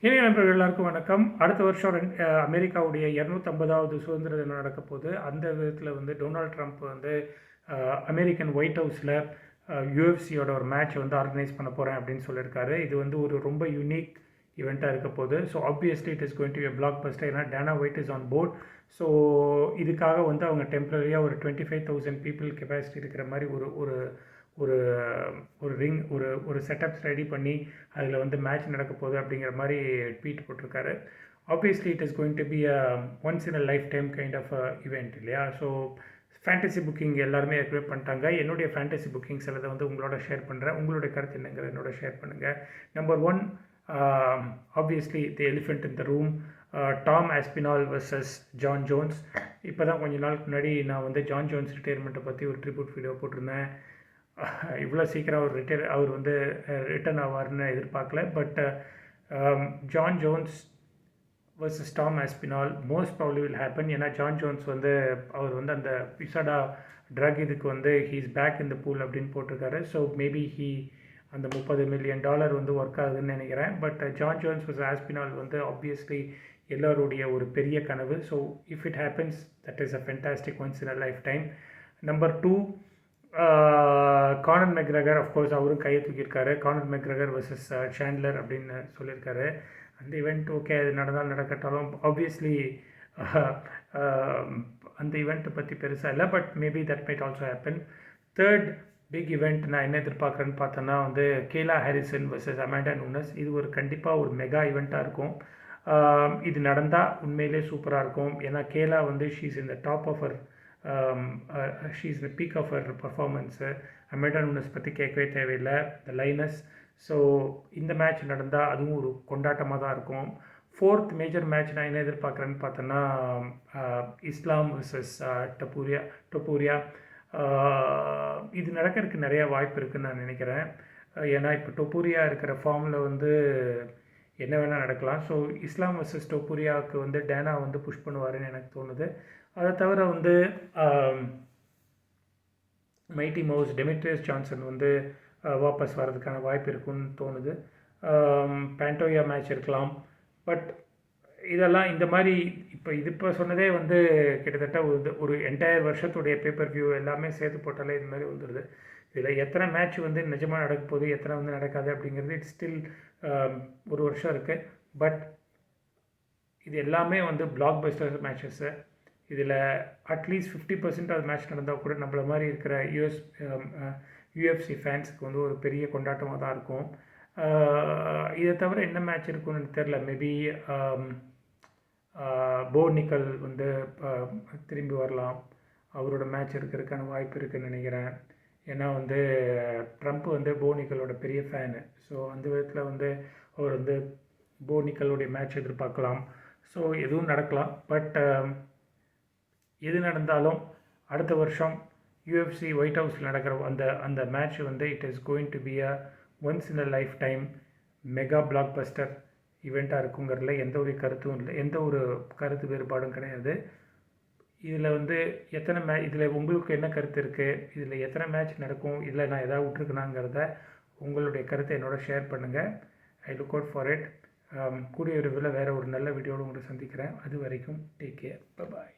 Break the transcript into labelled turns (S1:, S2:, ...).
S1: இணைய நண்பர்கள் எல்லாருக்கும் வணக்கம். அடுத்த வருஷம் அமெரிக்காவுடைய 250வது சுதந்திர தினம் நடக்க போகுது. அந்த விதத்தில் வந்து டொனால்ட் ட்ரம்ப் வந்து அமெரிக்கன் ஒயிட் ஹவுஸில் யூஎஃப்சியோட ஒரு மேட்ச் வந்து ஆர்கனைஸ் பண்ண போகிறேன் அப்படின்னு சொல்லியிருக்காரு. இது வந்து ஒரு ரொம்ப யூனிக் இவெண்ட்டாக இருக்க போகுது. So obviously it is going to be பிளாக் பஸ்டர். ஏன்னா Dana White is on board. So இதுக்காக வந்து அவங்க டெம்பரரியாக ஒரு 25,000 பீப்புள் கெப்பாசிட்டி இருக்கிற மாதிரி ஒரு ஒரு ஒரு ஒரு ரிங் ஒரு ஒரு செட்டப்ஸ் ரெடி பண்ணி அதில் வந்து மேட்ச் நடக்க போகுது அப்படிங்கிற மாதிரி ட்வீட் போட்டிருக்காரு. Obviously it is going to be once in a lifetime kind of event இல்லையா? ஸோ ஃபேண்டசி புக்கிங் எல்லாருமே ஏற்கனவே பண்ணிட்டாங்க. என்னுடைய ஃபேண்டசி புக்கிங் சிலதை வந்து உங்களோட ஷேர் பண்ணுறேன். உங்களுடைய கருத்து என்னங்கிறத என்னோட ஷேர் பண்ணுங்கள். Number 1, obviously the elephant in the room, Tom Aspinall versus Jon Jones. இப்போ தான் கொஞ்ச நாளுக்கு முன்னாடி நான் வந்து ஜான் ஜோன்ஸ் ரிட்டையர்மெண்ட்டை பற்றி ஒரு ட்ரிபியூட் வீடியோ போட்டிருந்தேன். இவ்வளோ சீக்கிரம் அவர் வந்து ரிட்டர்ன் ஆவார்னு எதிர்பார்க்கல. But Jon Jones versus Tom Aspinall most probably will happen. ஏன்னா ஜான் ஜோன்ஸ் வந்து அவர் வந்து அந்த பிசாடா ட்ரக் இதுக்கு வந்து he's back in the pool அப்படின்னு போட்டிருக்காரு. ஸோ மேபி அந்த $30 மில்லியன் வந்து ஒர்க் ஆகுதுன்னு நினைக்கிறேன். But Jon Jones versus Aspinall வந்து ஆப்வியஸ்லி எல்லோருடைய ஒரு பெரிய கனவு. So if it happens that is a fantastic once in a lifetime. Number 2, Conor McGregor. Of course அவரும் கையை தூக்கியிருக்காரு. கானர் மெக்ரெகர் வர்சஸ் சாண்ட்லர் அப்படின்னு சொல்லியிருக்காரு. அந்த இவெண்ட் ஓகே, அது நடந்தாலும் நடக்கட்டாலும் ஆப்வியஸ்லி அந்த இவெண்ட்டை பற்றி பெருசாக இல்லை. But maybe that might also happen. Third big event நான் என்ன எதிர்பார்க்குறேன்னு பார்த்தோன்னா வந்து Kayla Harrison versus Amanda Nunes. இது ஒரு கண்டிப்பாக ஒரு மெகா இவெண்ட்டாக இருக்கும். இது நடந்தால் உண்மையிலே சூப்பராக இருக்கும். ஏன்னா கேலா வந்து she's in the top of her she's the peak of her performance. Amanda Nunes பற்றி கேட்கவே தேவையில்லை. த லைனஸ். ஸோ இந்த மேட்ச் நடந்தால் அதுவும் ஒரு கொண்டாட்டமாக தான் இருக்கும். ஃபோர்த் மேஜர் மேட்ச் நான் என்ன எதிர்பார்க்குறேன்னு பார்த்தோன்னா இஸ்லாம் வர்சஸ் டொபூரியா. இது நடக்கிறதுக்கு நிறையா வாய்ப்பு இருக்குதுன்னு நான் நினைக்கிறேன். ஏன்னா இப்போ டொபூரியா இருக்கிற ஃபார்மில் வந்து என்ன வேணால் நடக்கலாம். ஸோ இஸ்லாம் வர்சஸ் டொபூரியாவுக்கு வந்து டேனா வந்து புஷ் பண்ணுவாருன்னு எனக்கு தோணுது. அதை தவிர வந்து மைட்டி மவுஸ் டெமிட்ரியஸ் ஜான்சன் வந்து வாபஸ் வர்றதுக்கான வாய்ப்பு இருக்குன்னு தோணுது. பேண்டோயா மேட்ச் இருக்கலாம். பட் இதெல்லாம் இந்த மாதிரி இப்போ சொன்னதே வந்து கிட்டத்தட்ட ஒரு என்டையர் வருஷத்துடைய பேப்பர் வியூ எல்லாமே சேர்த்து போட்டாலே இது மாதிரி வந்துடுது. இதில் எத்தனை மேட்ச் வந்து நிஜமாக நடக்க போகுது, எத்தனை வந்து நடக்காது அப்படிங்கிறது இட்ஸ் ஸ்டில் ஒரு வருஷம் இருக்குது. பட் இது எல்லாமே வந்து பிளாக் பஸ்டர் மேட்சஸ்ஸு. இதில் அட்லீஸ்ட் 50% அது மேட்ச் நடந்தால் கூட நம்மள மாதிரி இருக்கிற யூஎஃப்சி ஃபேன்ஸுக்கு வந்து ஒரு பெரிய கொண்டாட்டமாக தான் இருக்கும். இதை தவிர என்ன மேட்ச் இருக்குன்னு எனக்கு தெரில. மேபி போ நிக்கல் வந்து திரும்பி வரலாம். அவரோட மேட்ச் இருக்கிறதுக்கான வாய்ப்பு இருக்குதுன்னு நினைக்கிறேன். ஏன்னா வந்து ட்ரம்ப் வந்து போ நிக்கலோட பெரிய ஃபேனு. ஸோ அந்த விதத்தில் வந்து அவர் வந்து போ நிக்கலோடைய மேட்ச் எதிர்பார்க்கலாம். ஸோ எதுவும் நடக்கலாம். பட் எது நடந்தாலும் அடுத்த வருஷம் யூஎஃப்சி ஒயிட் ஹவுஸில் நடக்கிற அந்த மேட்ச் வந்து it is going to be a once in a lifetime mega blockbuster இவெண்ட்டாக இருக்குங்கிறதுல எந்த ஒரு கருத்தும் இல்லை, எந்த ஒரு கருத்து வேறுபாடும் கிடையாது. இதில் வந்து இதில் உங்களுக்கு என்ன கருத்து இருக்குது, இதில் எத்தனை மேட்ச் நடக்கும், இதில் நான் எதாவது விட்டுருக்கேனாங்கிறத உங்களுடைய கருத்தை என்னோட ஷேர் பண்ணுங்கள். I look out for it. கூடிய விரைவில் வேறு ஒரு நல்ல வீடியோடு உங்களை சந்திக்கிறேன். அது வரைக்கும் டேக் கேர். பாய்.